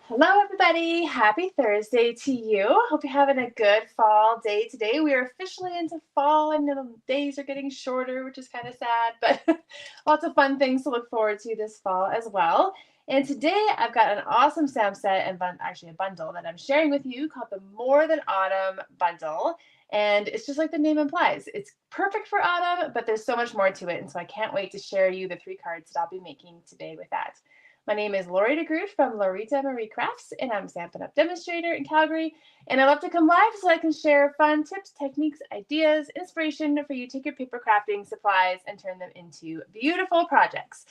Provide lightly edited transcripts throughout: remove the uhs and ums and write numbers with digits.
Hello, everybody. Happy Thursday to you. Hope you're having a good fall day today. We are officially into fall and the days are getting shorter, which is kind of sad, but lots of fun things to look forward to this fall as well. And today I've got an awesome stamp set and actually a bundle that I'm sharing with you called the More Than Autumn Bundle. And it's just like the name implies. It's perfect for autumn, but there's so much more to it. And so I can't wait to share you the 3 cards that I'll be making today with that. My name is Loritamarie from Loritamarie Crafts, and I'm a Stampin' Up demonstrator in Calgary. And I love to come live so I can share fun tips, techniques, ideas, inspiration for you to take your paper crafting supplies and turn them into beautiful projects.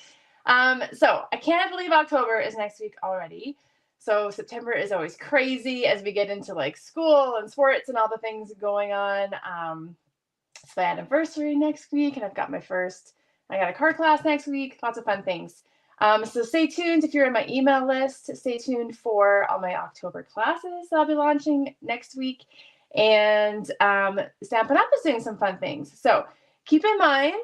So I can't believe October is next week already. So September is always crazy as we get into like school and sports and all the things going on. It's my anniversary next week, and I got a card class next week. Lots of fun things. So stay tuned if you're in my email list. Stay tuned for all my October classes that I'll be launching next week. And Stampin' Up is doing some fun things. So keep in mind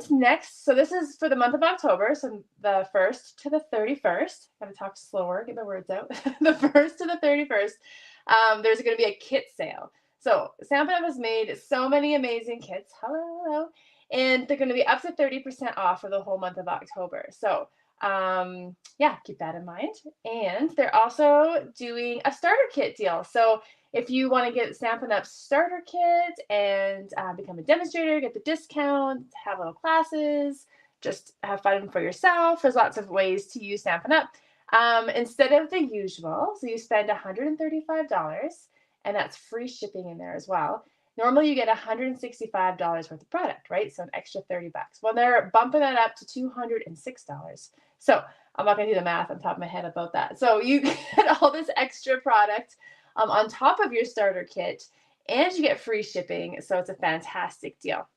so this is for the month of October, so the 1st to the 31st. Gotta talk slower, get my words out. The 1st to the 31st, there's going to be a kit sale. So Stampin' Up has made so many amazing kits. Hello. And they're going to be up to 30% off for the whole month of October. So yeah, keep that in mind. And they're also doing a starter kit deal. So if you want to get Stampin' Up starter kit and become a demonstrator, get the discount, have little classes, just have fun for yourself. There's lots of ways to use Stampin' Up. Instead of the usual, so you spend $135, and that's free shipping in there as well. Normally you get $165 worth of product, right? So an extra 30 bucks. Well, they're bumping that up to $206. So I'm not going to do the math on top of my head about that. So you get all this extra product on top of your starter kit, and you get free shipping. So it's a fantastic deal.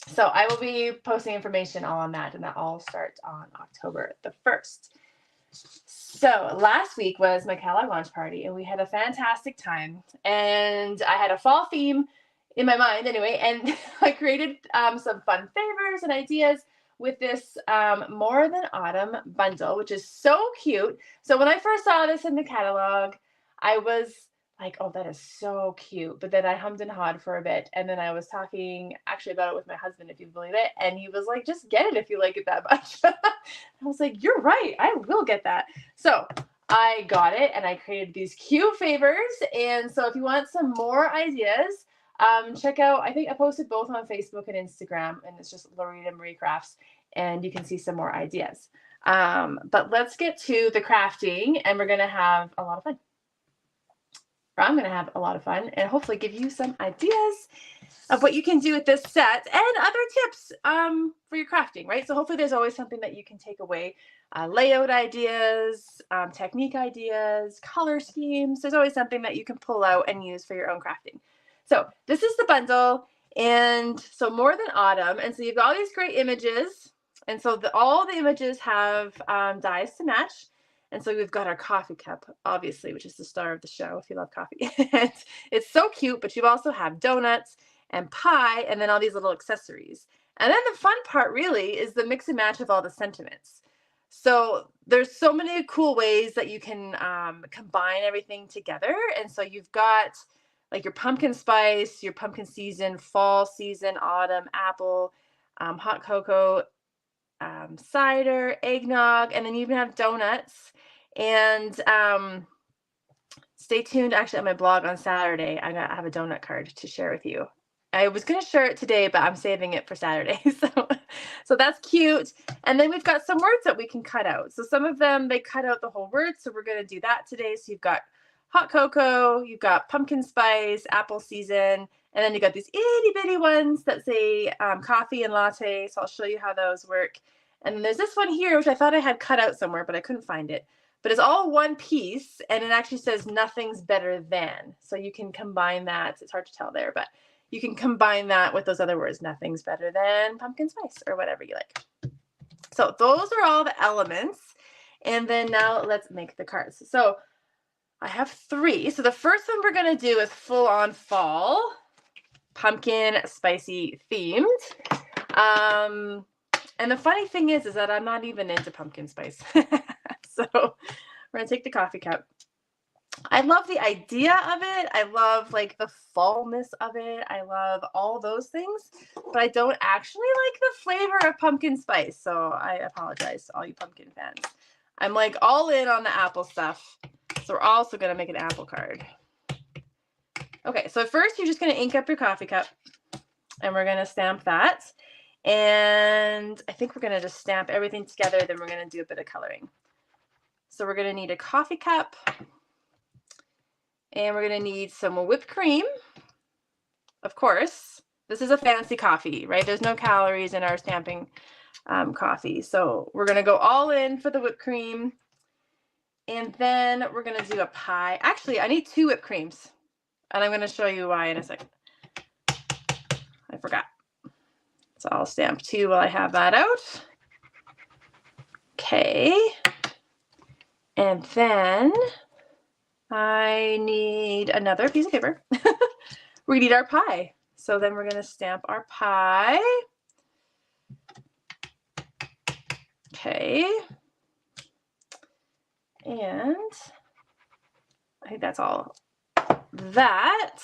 So I will be posting information all on that, and that all starts on October the 1st. So last week was my catalog launch party, and we had a fantastic time. And I had a fall theme in my mind anyway, and I created some fun favors and ideas with this More Than Autumn bundle, which is so cute. So when I first saw this in the catalog, I was like, oh, that is so cute. But then I hummed and hawed for a bit, and then I was talking actually about it with my husband, if you believe it, and he was like, just get it if you like it that much. I was like, you're right, I will get that. So I got it, and I created these cute favors. And so if you want some more ideas, check out, I think I posted both on Facebook and Instagram, and it's just Loritamarie Crafts, and you can see some more ideas. But let's get to the crafting, and we're going to have a lot of fun. I'm going to have a lot of fun and hopefully give you some ideas of what you can do with this set and other tips for your crafting, right? So hopefully there's always something that you can take away. Layout ideas, technique ideas, color schemes. There's always something that you can pull out and use for your own crafting. So this is the bundle, and so More Than Autumn. And so you've got all these great images. And so all the images have dies to match. And so we've got our coffee cup, obviously, which is the star of the show if you love coffee. It's so cute, but you also have donuts and pie and then all these little accessories. And then the fun part really is the mix and match of all the sentiments. So there's so many cool ways that you can combine everything together. And so you've got like your pumpkin spice, your pumpkin season, fall season, autumn, apple, hot cocoa, cider, eggnog, and then you even have donuts. And stay tuned. Actually, on my blog on Saturday, I have a donut card to share with you. I was going to share it today, but I'm saving it for Saturday. So that's cute. And then we've got some words that we can cut out. So some of them, they cut out the whole word. So we're going to do that today. So you've got hot cocoa, you've got pumpkin spice, apple season, and then you got these itty bitty ones that say coffee and latte. So I'll show you how those work. And then there's this one here, which I thought I had cut out somewhere, but I couldn't find it. But it's all one piece, and it actually says nothing's better than. So you can combine that. It's hard to tell there, but you can combine that with those other words. Nothing's better than pumpkin spice or whatever you like. So those are all the elements. And then now let's make the cards. So I have 3. So the first one we're going to do is full on fall, pumpkin spicy themed. And the funny thing is that I'm not even into pumpkin spice. So we're going to take the coffee cup I love the idea of it. I love like the fallness of it. I love all those things, but I don't actually like the flavor of pumpkin spice. So I apologize to all you pumpkin fans. I'm like all in on the apple stuff. So we're also going to make an apple card. Okay, so first you're just going to ink up your coffee cup and we're going to stamp that. And I think we're going to just stamp everything together. Then we're going to do a bit of coloring. So we're going to need a coffee cup. And we're going to need some whipped cream. Of course, this is a fancy coffee, right? There's no calories in our stamping coffee. So we're going to go all in for the whipped cream. And then we're going to do a pie. Actually, I need 2 whipped creams. And I'm going to show you why in a second. I forgot. So I'll stamp 2 while I have that out. Okay. And then I need another piece of paper. We need our pie. So then we're going to stamp our pie. Okay. And I think that's all that.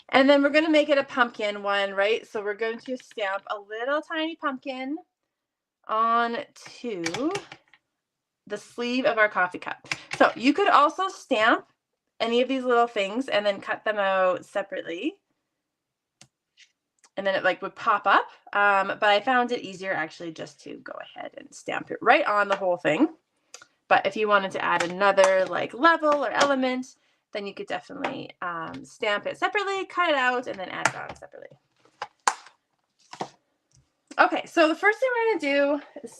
And then we're going to make it a pumpkin one, right? So we're going to stamp a little tiny pumpkin onto the sleeve of our coffee cup. So you could also stamp any of these little things and then cut them out separately. And then it like would pop up. But I found it easier actually just to go ahead and stamp it right on the whole thing. But if you wanted to add another like level or element, then you could definitely stamp it separately, cut it out, and then add it on separately. Okay, so the first thing we're going to do is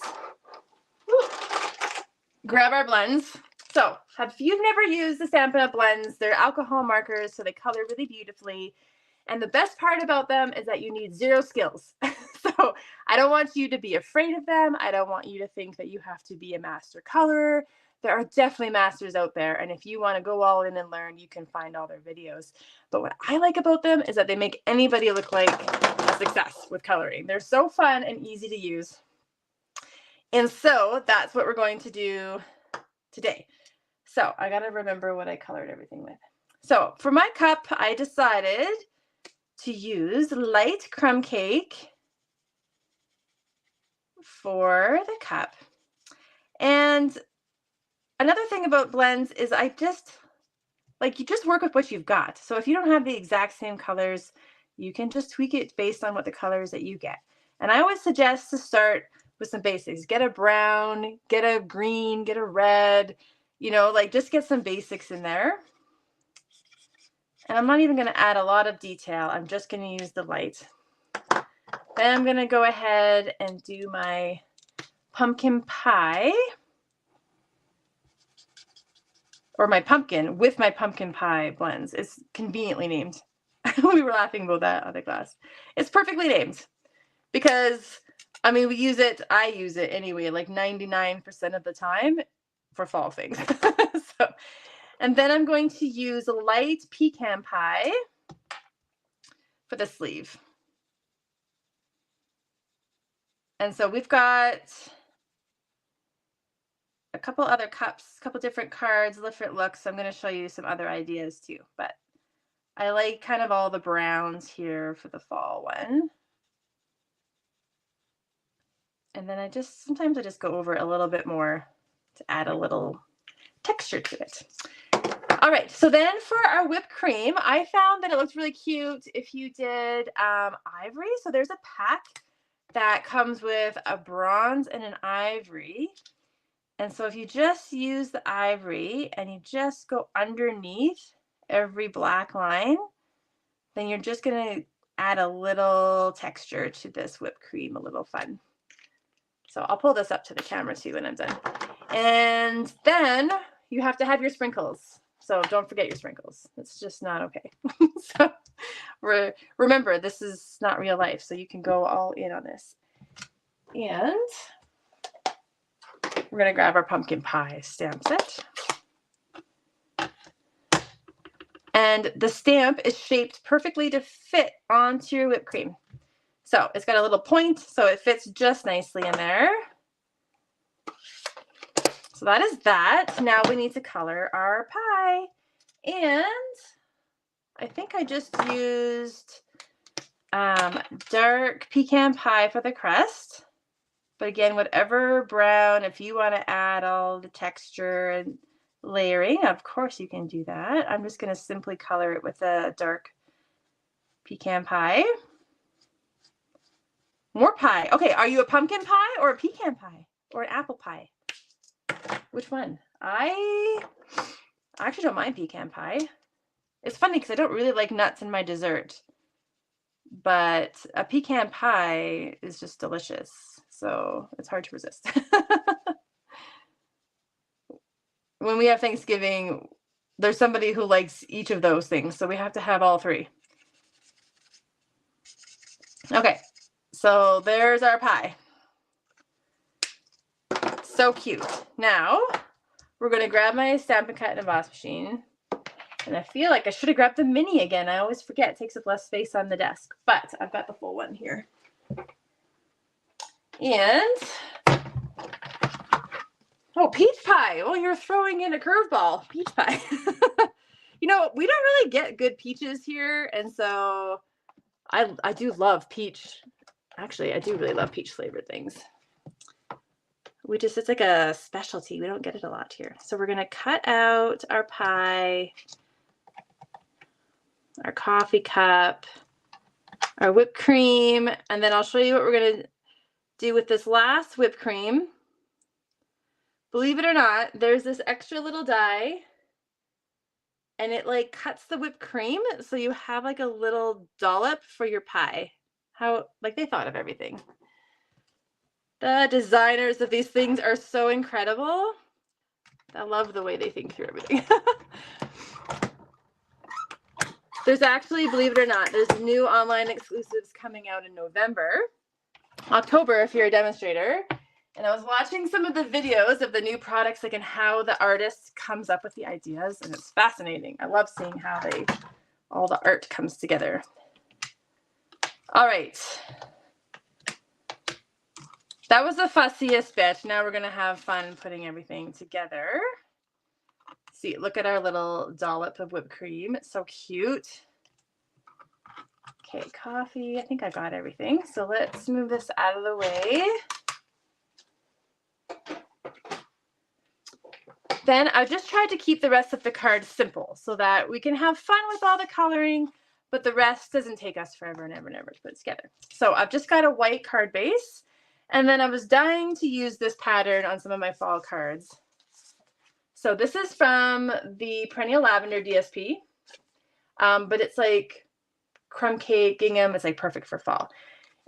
grab our blends. So if you've never used the Stampin' Up! Blends, they're alcohol markers, so they color really beautifully. And the best part about them is that you need 0 skills. So I don't want you to be afraid of them. I don't want you to think that you have to be a master colorer. There are definitely masters out there. And if you want to go all in and learn, you can find all their videos. But what I like about them is that they make anybody look like a success with coloring. They're so fun and easy to use. And so that's what we're going to do today. So I got to remember what I colored everything with. So for my cup, I decided to use light crumb cake for the cup. And another thing about blends is you just work with what you've got. So if you don't have the exact same colors, you can just tweak it based on what the colors that you get. And I always suggest to start with some basics. Get a brown, get a green, get a red, like just get some basics in there. And I'm not even going to add a lot of detail. I'm just going to use the light. Then I'm going to go ahead and do my pumpkin pie. Or my pumpkin with my pumpkin pie blends. It's conveniently named. We were laughing about that other class. It's perfectly named. Because, I mean, I use it anyway, like 99% of the time for fall things. And then I'm going to use a light pecan pie for the sleeve. And so we've got a couple other cups, a couple different cards, different looks. I'm going to show you some other ideas too. But I like kind of all the browns here for the fall one. And then sometimes I just go over it a little bit more to add a little texture to it. All right, so then for our whipped cream, I found that it looks really cute if you did ivory. So there's a pack that comes with a bronze and an ivory. And so if you just use the ivory and you just go underneath every black line, then you're just going to add a little texture to this whipped cream, a little fun. So I'll pull this up to the camera too when I'm done. And then you have to have your sprinkles. So don't forget your sprinkles. It's just not okay. So remember, this is not real life, so you can go all in on this. And we're going to grab our pumpkin pie stamp set. And the stamp is shaped perfectly to fit onto your whipped cream. So it's got a little point, so it fits just nicely in there. So that is that. Now we need to color our pie. And I think I just used dark pecan pie for the crust. But again, whatever brown, if you want to add all the texture and layering, of course you can do that. I'm just going to simply color it with a dark pecan pie. More pie. Okay, are you a pumpkin pie or a pecan pie or an apple pie? Which one? I actually don't mind pecan pie. It's funny because I don't really like nuts in my dessert, but a pecan pie is just delicious. So it's hard to resist. When we have Thanksgiving, there's somebody who likes each of those things, so we have to have all three. Okay, so there's our pie. So cute. Now, we're going to grab my Stampin' Cut and Emboss machine. And I feel like I should have grabbed the mini again. I always forget. It takes up less space on the desk. But I've got the full one here. And, oh, peach pie. Oh, you're throwing in a curveball. Peach pie. You know, we don't really get good peaches here. And so I do love peach. Actually, I do really love peach flavored things. It's like a specialty. We don't get it a lot here. So we're going to cut out our pie, our coffee cup, our whipped cream, and then I'll show you what we're going to do with this last whipped cream. Believe it or not, there's this extra little die, and it like cuts the whipped cream, so you have like a little dollop for your pie. How, like, they thought of everything. The designers of these things are so incredible. I love the way they think through everything. There's actually, believe it or not, there's new online exclusives coming out in October if you're a demonstrator. And I was watching some of the videos of the new products, like, and how the artist comes up with the ideas, and it's fascinating. I love seeing how all the art comes together. All right. That was the fussiest bit. Now we're going to have fun putting everything together. See, look at our little dollop of whipped cream. It's so cute. Okay, coffee. I think I got everything. So let's move this out of the way. Then I just tried to keep the rest of the card simple so that we can have fun with all the coloring, but the rest doesn't take us forever and ever and ever to put it together. So I've just got a white card base. And then I was dying to use this pattern on some of my fall cards. So this is from the Perennial Lavender DSP, but it's like crumb cake, gingham. It's like perfect for fall.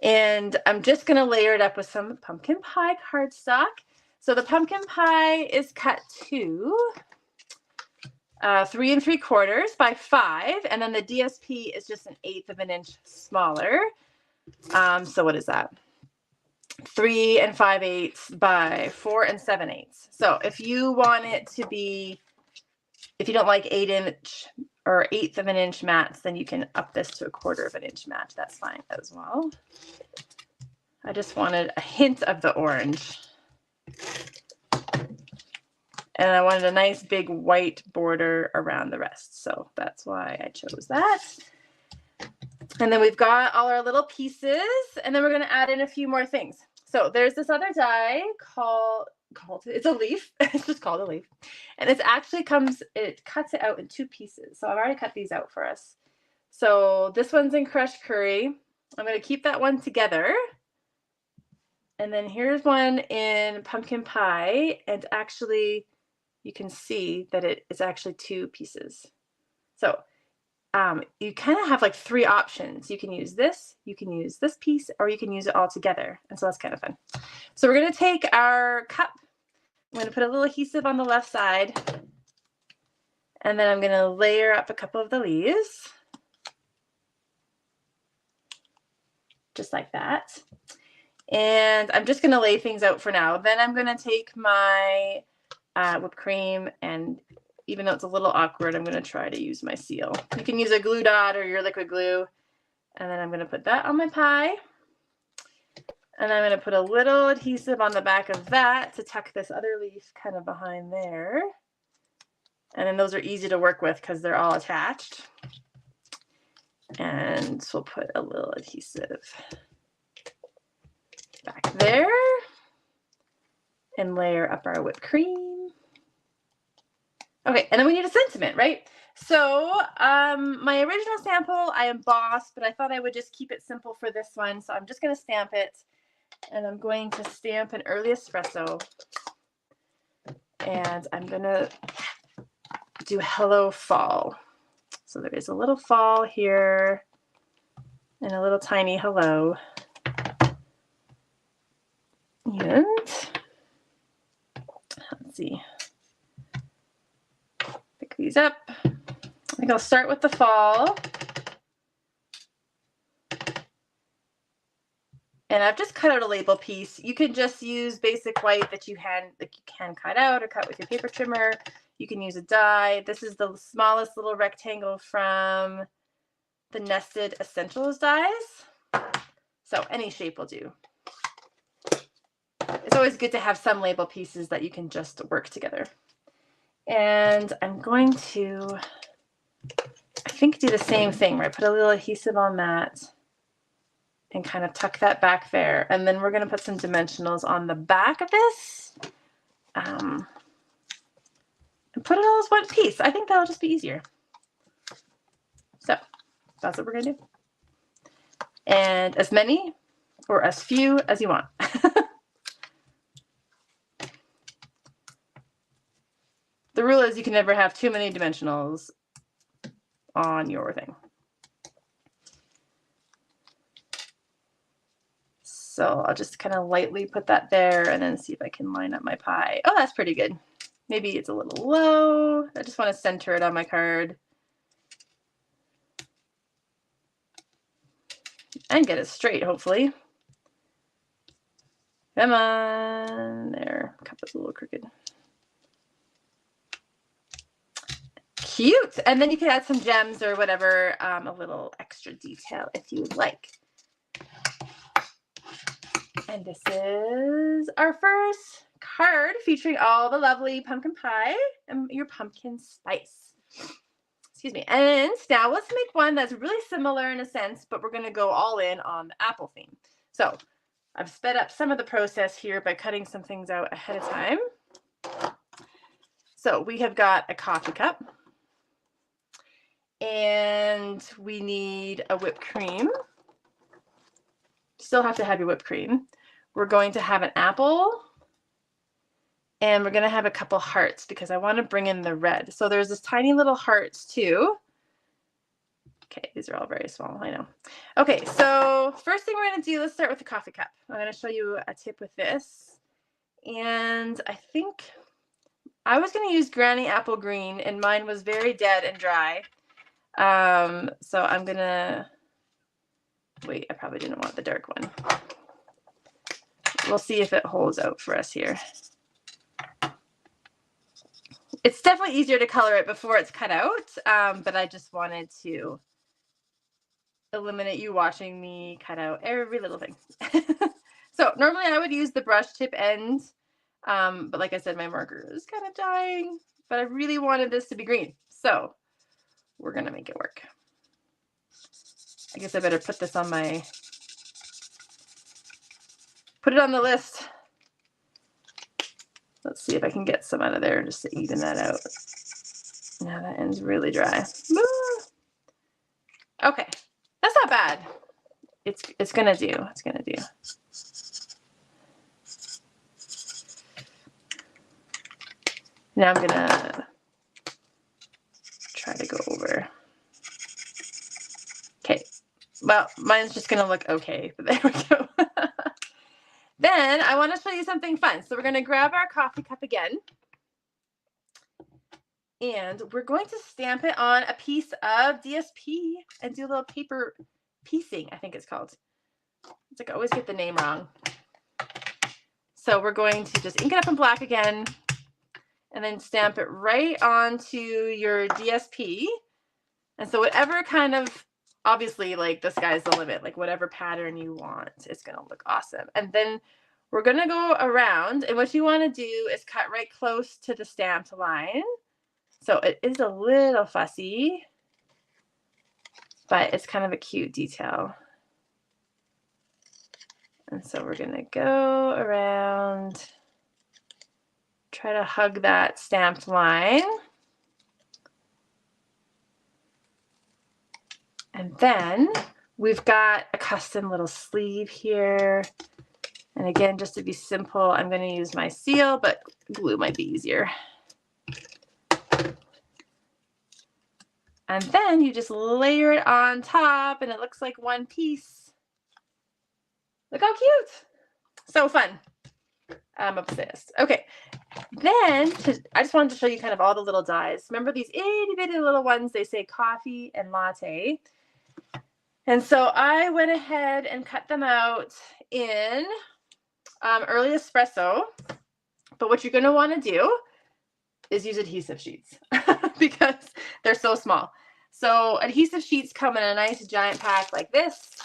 And I'm just going to layer it up with some pumpkin pie cardstock. So the pumpkin pie is cut to 3 3/4 by 5, and then the DSP is just 1/8 of an inch smaller. So what is that? 3 5/8 by 4 7/8. So if you want it to be, if you don't like 8-inch or 1/8 of an inch mats, then you can up this to 1/4 of an inch mat. That's fine as well. I just wanted a hint of the orange. And I wanted a nice big white border around the rest. So that's why I chose that. And then we've got all our little pieces, and then we're going to add in a few more things. So there's this other die called it's a leaf. It's just called a leaf. And it actually it cuts it out in 2 pieces. So I've already cut these out for us. So this one's in crushed curry. I'm going to keep that one together. And then here's one in pumpkin pie. And actually, you can see that it's actually 2 pieces. So you kind of have like 3 options. You can use this piece, or you can use it all together. And so that's kind of fun. So we're going to take our cup. I'm going to put a little adhesive on the left side. And then I'm going to layer up a couple of the leaves. Just like that. And I'm just going to lay things out for now. Then I'm going to take my whipped cream, and even though it's a little awkward, I'm going to try to use my seal. You can use a glue dot or your liquid glue. And then I'm going to put that on my pie. And I'm going to put a little adhesive on the back of that to tuck this other leaf kind of behind there. And then those are easy to work with because they're all attached. And so we'll put a little adhesive back there and layer up our whipped cream. Okay, and then we need a sentiment, right? So my original sample I embossed, but I thought I would just keep it simple for this one. So I'm just going to stamp it, and I'm going to stamp an early espresso. And I'm going to do Hello Fall. So there is a little fall here and a little tiny hello. And let's see. Pick these up. I think I'll start with the fall. And I've just cut out a label piece. You can just use basic white that you can cut out or cut with your paper trimmer. You can use a die. This is the smallest little rectangle from the Nested Essentials dies. So any shape will do. It's always good to have some label pieces that you can just work together. And I'm going to, I think, do the same thing, right? Put a little adhesive on that and kind of tuck that back there. And then we're going to put some dimensionals on the back of this. And put it all as one piece. I think that'll just be easier. So that's what we're going to do. And as many or as few as you want. The rule is you can never have too many dimensionals on your thing. So I'll just kind of lightly put that there and then see if I can line up my pie. Oh, that's pretty good. Maybe it's a little low. I just want to center it on my card. And get it straight, hopefully. Come on. There. Cup is a little crooked. Cute. And then you can add some gems or whatever, a little extra detail if you would like. And this is our first card featuring all the lovely pumpkin pie and your pumpkin spice. Excuse me. And now let's make one that's really similar in a sense, but we're going to go all in on the apple theme. So I've sped up some of the process here by cutting some things out ahead of time. So we have got a coffee cup. And we need a whipped cream. Still have to have your whipped cream. We're going to have an apple. And we're going to have a couple hearts because I want to bring in the red. So there's this tiny little hearts too. Okay, these are all very small, I know. Okay, so first thing we're going to do, let's start with the coffee cup. I'm going to show you a tip with this. And I think I was going to use Granny Apple Green, and mine was very dead and dry. So I'm gonna wait. I probably didn't want the dark one. We'll see if it holds out for us here. It's definitely easier to color it before it's cut out, but I just wanted to eliminate you watching me cut out every little thing. So normally I would use the brush tip end, but like I said, my marker is kind of dying, but I really wanted this to be green. So we're going to make it work. I guess I better put this on my, put it on the list. Let's see if I can get some out of there just to even that out. Now that end's really dry. Okay, that's not bad. It's gonna do. It's gonna do. Now I'm gonna try to go over. Okay, well, mine's just gonna look okay, but there we go. Then I want to show you something fun. So we're going to grab our coffee cup again. And we're going to stamp it on a piece of DSP and do a little paper piecing, I think it's called. It's like I always get the name wrong. So we're going to just ink it up in black again and then stamp it right onto your DSP. And so whatever kind of, obviously, like the sky's the limit, like whatever pattern you want, it's going to look awesome. And then we're going to go around, and what you want to do is cut right close to the stamped line. So it is a little fussy, but it's kind of a cute detail. And so we're going to go around, try to hug that stamped line. And then we've got a custom little sleeve here. And again, just to be simple, I'm going to use my seal, but glue might be easier. And then you just layer it on top and it looks like one piece. Look how cute. So fun. I'm obsessed. Okay. Then I just wanted to show you kind of all the little dies. Remember these itty bitty little ones? They say coffee and latte. And so I went ahead and cut them out in early espresso. But what you're going to want to do is use adhesive sheets because they're so small. So adhesive sheets come in a nice giant pack like this.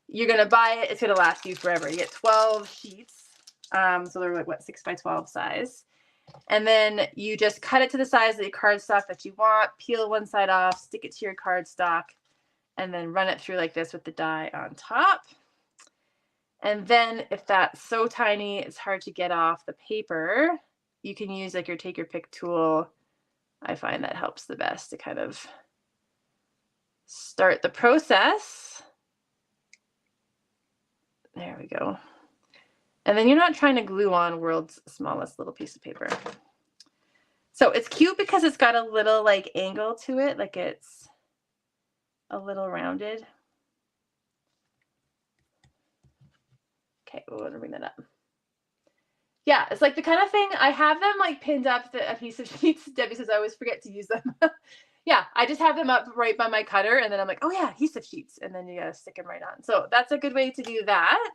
You're going to buy it. It's going to last you forever. You get 12 sheets. So they're like, what, 6 by 12 size. And then you just cut it to the size of the cardstock that you want, peel one side off, stick it to your cardstock, and then run it through like this with the die on top. And then if that's so tiny, it's hard to get off the paper, you can use like your take your pick tool. I find that helps the best to kind of start the process. There we go. And then you're not trying to glue on world's smallest little piece of paper. So it's cute because it's got a little like angle to it, like it's a little rounded. Okay, we're going to bring that up. Yeah, it's like the kind of thing, I have them like pinned up, the adhesive sheets. Debbie says I always forget to use them. Yeah, I just have them up right by my cutter and then I'm like, oh yeah, adhesive sheets. And then you got to stick them right on. So that's a good way to do that.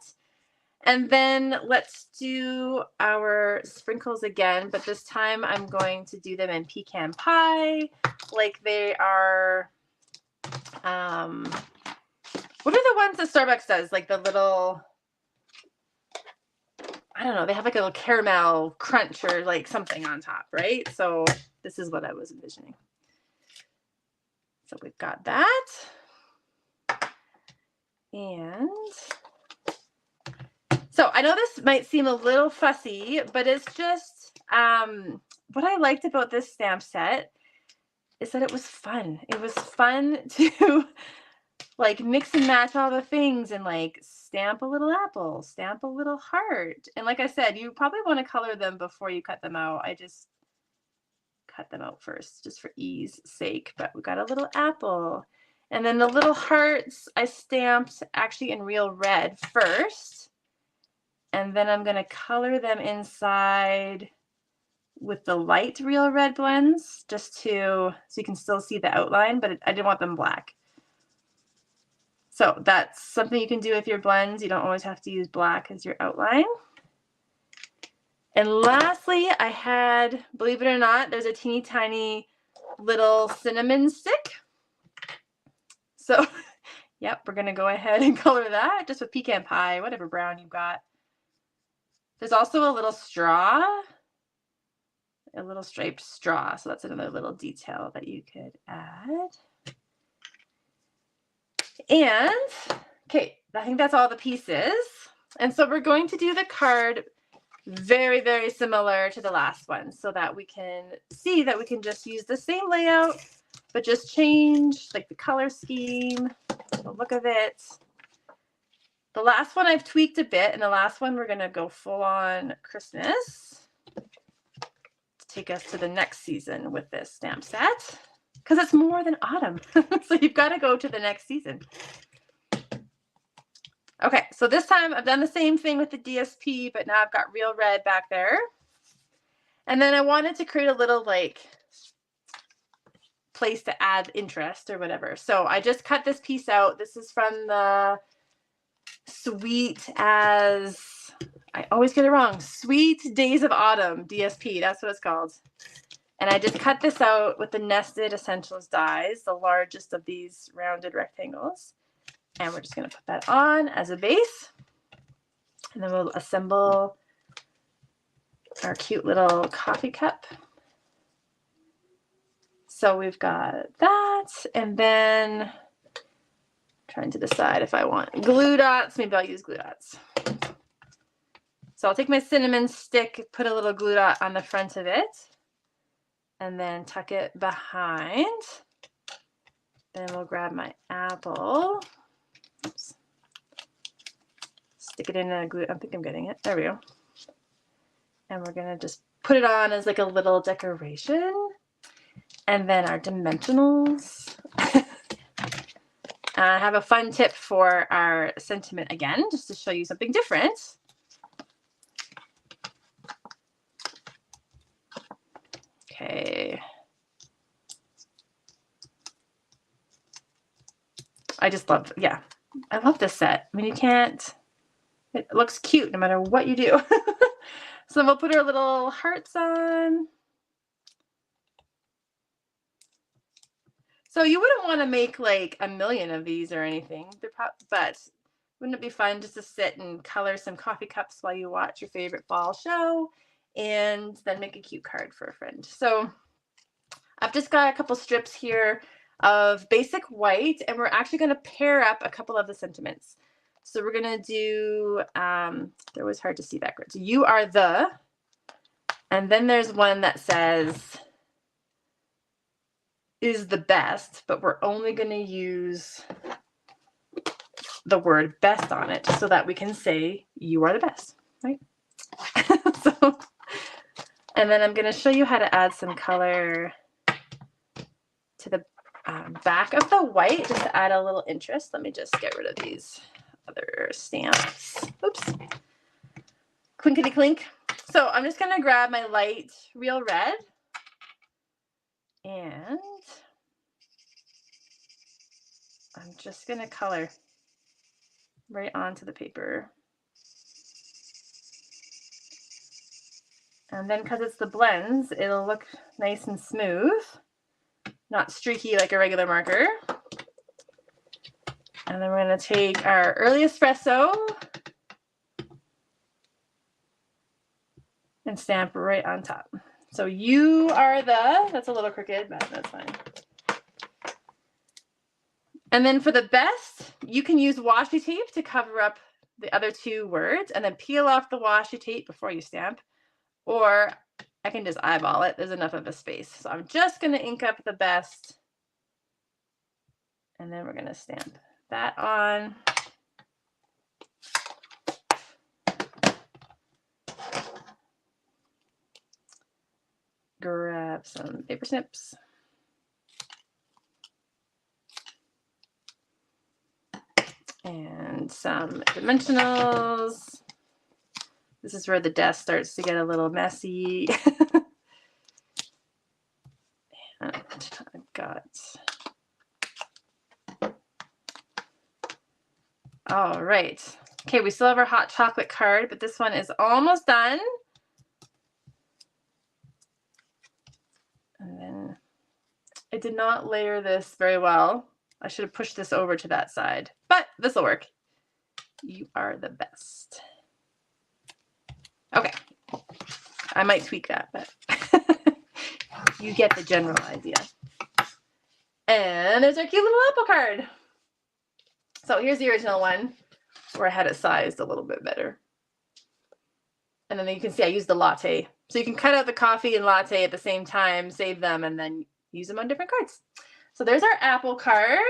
And then let's do our sprinkles again, but this time I'm going to do them in pecan pie, like they are, what are the ones that Starbucks does? Like the little, I don't know, they have like a little caramel crunch or like something on top, right? So this is what I was envisioning. So we've got that. And so I know this might seem a little fussy, but it's just what I liked about this stamp set is that it was fun. It was fun to like mix and match all the things and like stamp a little apple, stamp a little heart. And like I said, you probably want to color them before you cut them out. I just cut them out first just for ease sake, but we got a little apple. And then the little hearts I stamped actually in real red first. And then I'm going to color them inside with the light real red blends just so you can still see the outline, but I didn't want them black. So that's something you can do with your blends. You don't always have to use black as your outline. And lastly, I had, believe it or not, there's a teeny tiny little cinnamon stick. So, yep, we're going to go ahead and color that just with pecan pie, whatever brown you've got. There's also a little straw, a little striped straw. So that's another little detail that you could add. And, okay, I think that's all the pieces. And so we're going to do the card very, very similar to the last one so that we can see that we can just use the same layout, but just change like the color scheme, the look of it. The last one I've tweaked a bit, and the last one we're going to go full on Christmas to take us to the next season with this stamp set because it's more than autumn. So you've got to go to the next season. Okay, so this time I've done the same thing with the DSP, but now I've got real red back there. And then I wanted to create a little like place to add interest or whatever. So I just cut this piece out. This is from the Sweet as, I always get it wrong, Sweet Days of Autumn DSP. That's what it's called. And I just cut this out with the Nested Essentials dies, the largest of these rounded rectangles. And we're just going to put that on as a base. And then we'll assemble our cute little coffee cup. So we've got that, and then trying to decide if I want glue dots. Maybe I'll use glue dots. So I'll take my cinnamon stick, put a little glue dot on the front of it, and then tuck it behind. Then we'll grab my apple. Oops. Stick it in a glue. I think I'm getting it. There we go. And we're gonna just put it on as like a little decoration. And then our dimensionals. I have a fun tip for our sentiment again, just to show you something different. Okay. I just love, yeah, I love this set. I mean, you can't, it looks cute no matter what you do. So we'll put our little hearts on. So you wouldn't want to make like a million of these or anything, but wouldn't it be fun just to sit and color some coffee cups while you watch your favorite fall show and then make a cute card for a friend? So I've just got a couple strips here of basic white, and we're actually going to pair up a couple of the sentiments. So we're going to do, they're always hard to see backwards. You are the, and then there's one that says, is the best, but we're only going to use the word best on it so that we can say you are the best, right? So, and then I'm going to show you how to add some color to the back of the white just to add a little interest. Let me just get rid of these other stamps. Oops. Clinkety clink. So I'm just going to grab my light real red and I'm just going to color right onto the paper. And then because it's the blends, it'll look nice and smooth, not streaky like a regular marker. And then we're going to take our early espresso and stamp right on top. So you are the, that's a little crooked, but that's fine. And then for the best, you can use washi tape to cover up the other two words and then peel off the washi tape before you stamp. Or I can just eyeball it. There's enough of a space. So I'm just going to ink up the best. And then we're going to stamp that on. Grab some paper snips. And some dimensionals. This is where the desk starts to get a little messy. And I've got, all right. Okay, we still have our hot chocolate card, but this one is almost done. And then I did not layer this very well. I should have pushed this over to that side, but this will work. You are the best. Okay, I might tweak that, but you get the general idea. And there's our cute little apple card. So here's the original one where I had it sized a little bit better. And then you can see I used the latte. So you can cut out the coffee and latte at the same time, save them, and then use them on different cards. So there's our apple card.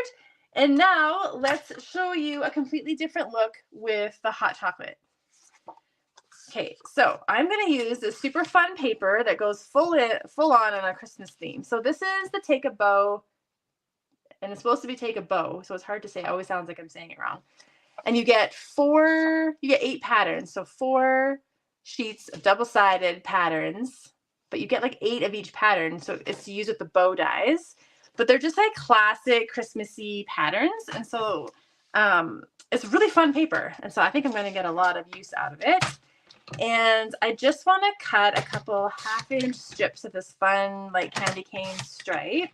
And now let's show you a completely different look with the hot chocolate. Okay, so I'm going to use this super fun paper that goes full on a Christmas theme. So this is the Take a Bow, and it's supposed to be Take a Bow, so it's hard to say. It always sounds like I'm saying it wrong. And you get 8 patterns, so 4 sheets of double-sided patterns, but you get like 8 of each pattern, so it's to use with the bow dies. But they're just like classic Christmassy patterns, and so it's really fun paper, and so I think I'm going to get a lot of use out of it. And I just want to cut a couple 1/2-inch strips of this fun like candy cane stripe.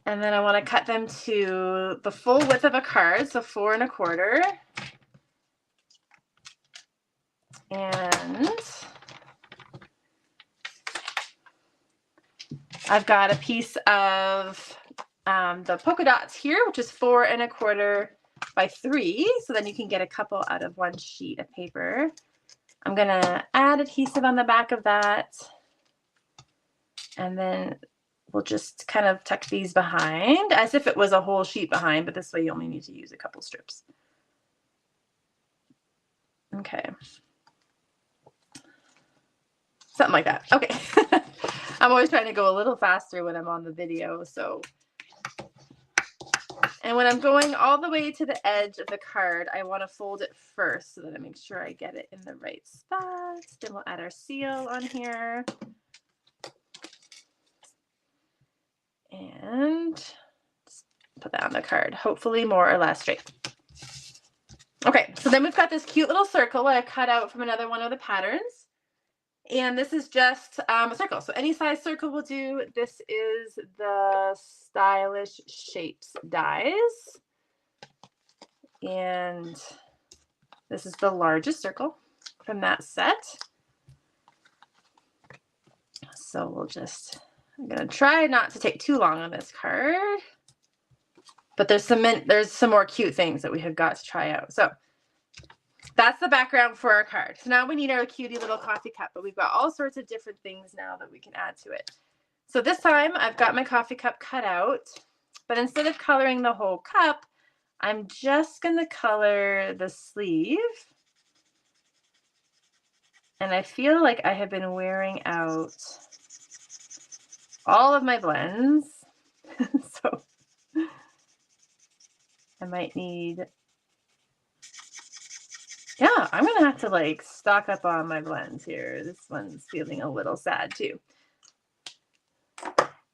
And then I want to cut them to the full width of a card, so 4 1/4. And I've got a piece of the polka dots here, which is 4 1/4 by 3. So then you can get a couple out of one sheet of paper. I'm gonna add adhesive on the back of that. And then we'll just kind of tuck these behind as if it was a whole sheet behind, but this way you only need to use a couple strips. Okay. Something like that. Okay. I'm always trying to go a little faster when I'm on the video, so. And when I'm going all the way to the edge of the card, I want to fold it first so that I make sure I get it in the right spot. Then we'll add our seal on here. And just put that on the card, hopefully more or less straight. Okay, so then we've got this cute little circle I cut out from another one of the patterns. And this is just a circle. So any size circle will do. This is the Stylish Shapes dies. And this is the largest circle from that set. So we'll just, I'm going to try not to take too long on this card. But there's some more cute things that we have got to try out. So that's the background for our card. So now we need our cutie little coffee cup, but we've got all sorts of different things now that we can add to it. So this time I've got my coffee cup cut out, but instead of coloring the whole cup, I'm just going to color the sleeve. And I feel like I have been wearing out all of my blends. So I might need, yeah, I'm going to have to like stock up on my blends here. This one's feeling a little sad too.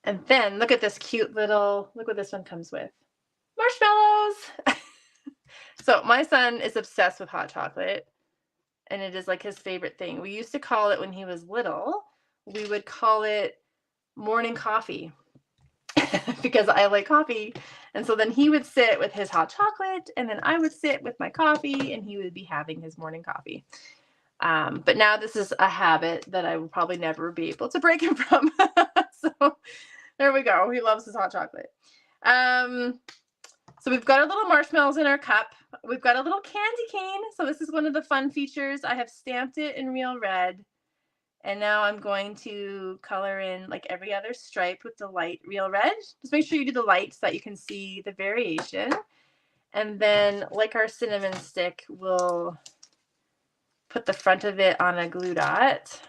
And then look at this cute little, look what this one comes with. Marshmallows. So my son is obsessed with hot chocolate and it is like his favorite thing. We used to call it when he was little, we would call it morning coffee because I like coffee. And so then he would sit with his hot chocolate and then I would sit with my coffee and he would be having his morning coffee. But now this is a habit that I will probably never be able to break him from. So there we go. He loves his hot chocolate. So we've got our little marshmallows in our cup. We've got a little candy cane. So this is one of the fun features. I have stamped it in real red. And now I'm going to color in like every other stripe with the light real red. Just make sure you do the light so that you can see the variation. And then like our cinnamon stick, we'll put the front of it on a glue dot.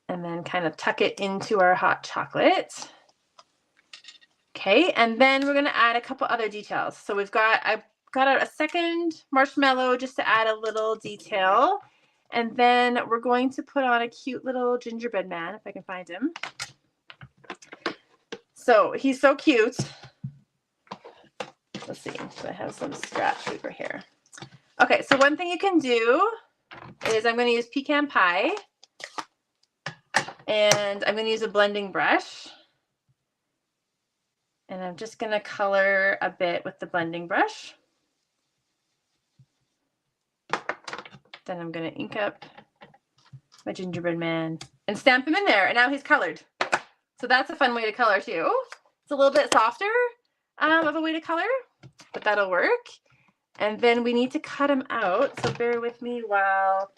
And then kind of tuck it into our hot chocolate. Okay, and then we're going to add a couple other details. So I've got a second marshmallow just to add a little detail. And then we're going to put on a cute little gingerbread man, if I can find him. So he's so cute. Let's see, so I have some scratch paper here. Okay, so one thing you can do is I'm going to use pecan pie. And I'm going to use a blending brush. And I'm just going to color a bit with the blending brush. Then I'm going to ink up my gingerbread man and stamp him in there. And now he's colored. So that's a fun way to color too. It's a little bit softer of a way to color, but that'll work. And then we need to cut him out. So bear with me while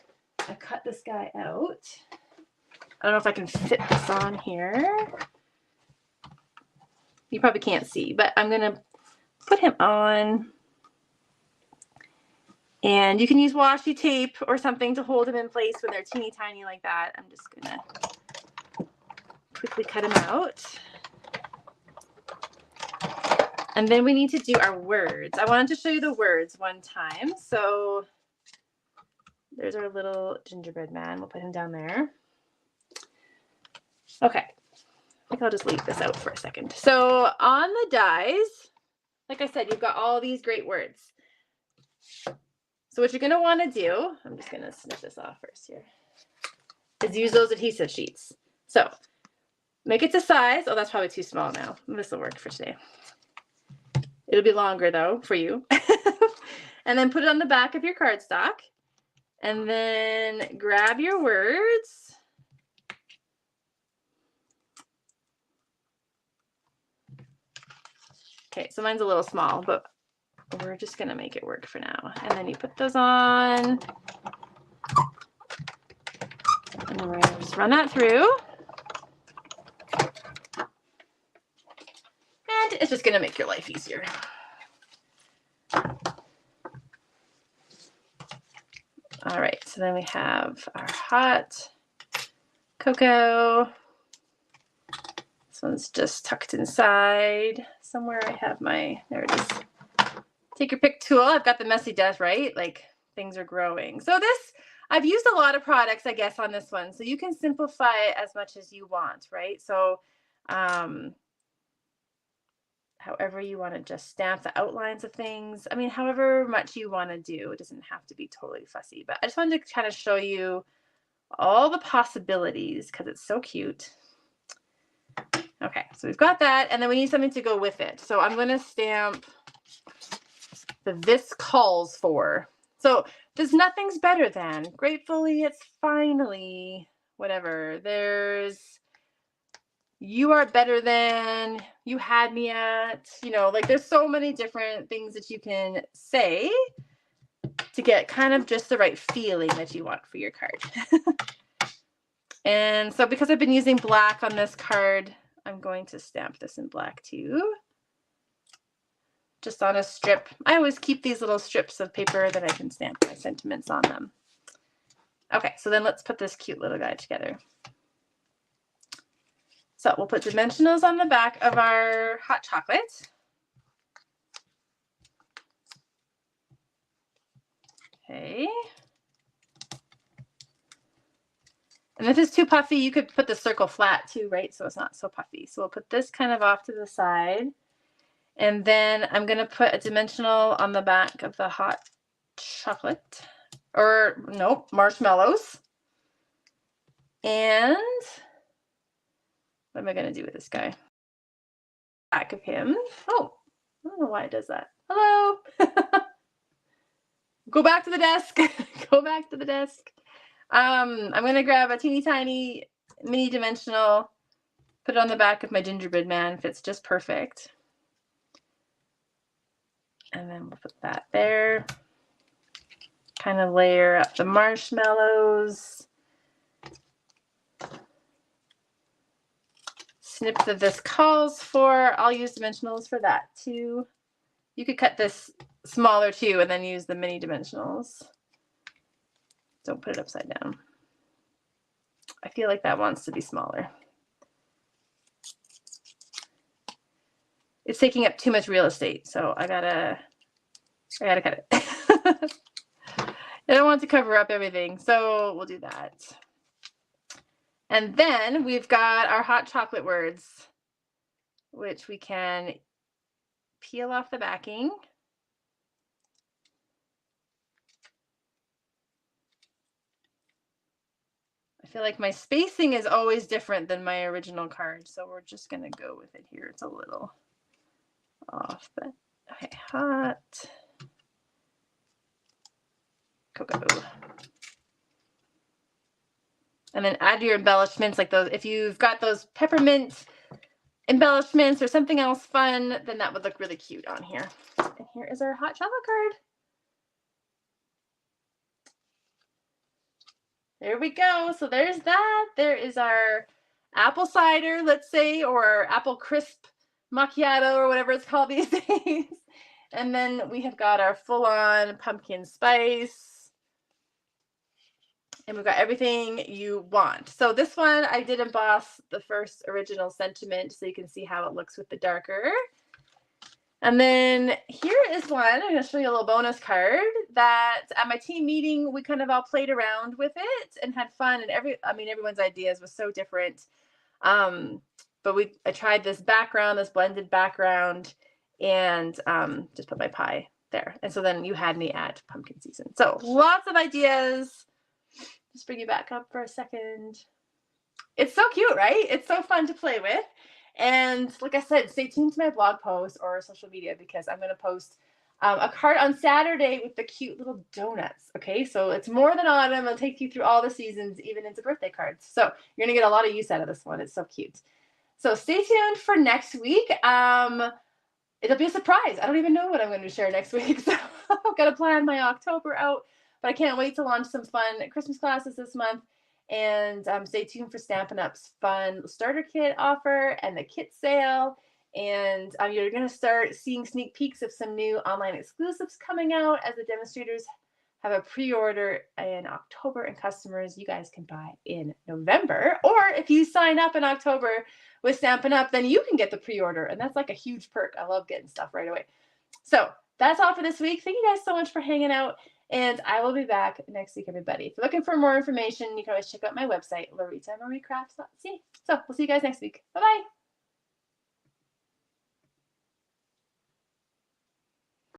I cut this guy out. I don't know if I can fit this on here. You probably can't see, but I'm going to put him on. And you can use washi tape or something to hold them in place when they're teeny tiny like that. I'm just going to quickly cut them out. And then we need to do our words. I wanted to show you the words one time. So there's our little gingerbread man. We'll put him down there. Okay. I think I'll just leave this out for a second. So on the dies, like I said, you've got all these great words. So what you're going to want to do, I'm just going to snip this off first here, is use those adhesive sheets. So make it to size. Oh, that's probably too small now. This will work for today. It'll be longer though for you. And then put it on the back of your cardstock. And then grab your words. Okay, so mine's a little small, but we're just gonna make it work for now. And then you put those on. And then we're gonna just run that through. And it's just gonna make your life easier. All right, so then we have our hot cocoa. This one's just tucked inside. Somewhere I have my, there it is. Take your pick tool. I've got the messy death, right? Like things are growing. So this, I've used a lot of products, I guess, on this one. So you can simplify it as much as you want, right? So however you want to just stamp the outlines of things. I mean, however much you want to do. It doesn't have to be totally fussy. But I just wanted to kind of show you all the possibilities because it's so cute. Okay, so we've got that. And then we need something to go with it. So I'm going to stamp the This Calls For. So there's nothing's better than. Gratefully, it's finally, whatever. There's you are better than, you had me at, you know, like there's so many different things that you can say to get kind of just the right feeling that you want for your card. And so because I've been using black on this card, I'm going to stamp this in black too. Just on a strip. I always keep these little strips of paper that I can stamp my sentiments on them. Okay, so then let's put this cute little guy together. So we'll put dimensionals on the back of our hot chocolate. Okay. And if it's too puffy, you could put the circle flat too, right? So it's not so puffy. So we'll put this kind of off to the side. And then I'm going to put a dimensional on the back of the hot chocolate. Or, nope, marshmallows. And what am I going to do with this guy? Back of him. Oh, I don't know why it does that. Hello. Go back to the desk. Go back to the desk. I'm going to grab a teeny tiny mini dimensional, put it on the back of my gingerbread man. Fits just perfect. And then we'll put that there. Kind of layer up the marshmallows. Snip that This Calls For. I'll use dimensionals for that too. You could cut this smaller too and then use the mini dimensionals. Don't put it upside down. I feel like that wants to be smaller. It's taking up too much real estate, so I gotta cut it. I don't want to cover up everything, so we'll do that. And then we've got our hot chocolate words, which we can peel off the backing. I feel like my spacing is always different than my original card, so we're just going to go with it here. It's a little off, but okay, hot cocoa. And then add your embellishments like those. If you've got those peppermint embellishments or something else fun, then that would look really cute on here. And here is our hot chocolate card. There we go. So there's that. There is our apple cider, let's say, or apple crisp macchiato or whatever it's called these days. And then we have got our full-on pumpkin spice. And we've got everything you want. So this one, I did emboss the first original sentiment so you can see how it looks with the darker. And then here is one. I'm going to show you a little bonus card that at my team meeting, we kind of all played around with it and had fun. And everyone's ideas was so different. But I tried this background, this blended background, and just put my pie there. And so then you had me at pumpkin season. So lots of ideas. Just bring you back up for a second. It's so cute, right? It's so fun to play with. And like I said, stay tuned to my blog post or social media because I'm going to post a card on Saturday with the cute little donuts. Okay, so it's more than autumn. I'll take you through all the seasons, even into birthday cards. So you're going to get a lot of use out of this one. It's so cute. So stay tuned for next week. it'll be a surprise. I don't even know what I'm going to share next week. So I've got to plan my October out, but I can't wait to launch some fun Christmas classes this month. And stay tuned for Stampin' Up's fun starter kit offer and the kit sale. And you're going to start seeing sneak peeks of some new online exclusives coming out as the demonstrators have a pre-order in October, and customers, you guys can buy in November. Or if you sign up in October with Stampin' Up, then you can get the pre-order, and that's like a huge perk. I love getting stuff right away. So that's all for this week. Thank you guys so much for hanging out, and I will be back next week, everybody. If you're looking for more information, you can always check out my website, loritamariecrafts.ca. So we'll see you guys next week. Bye-bye.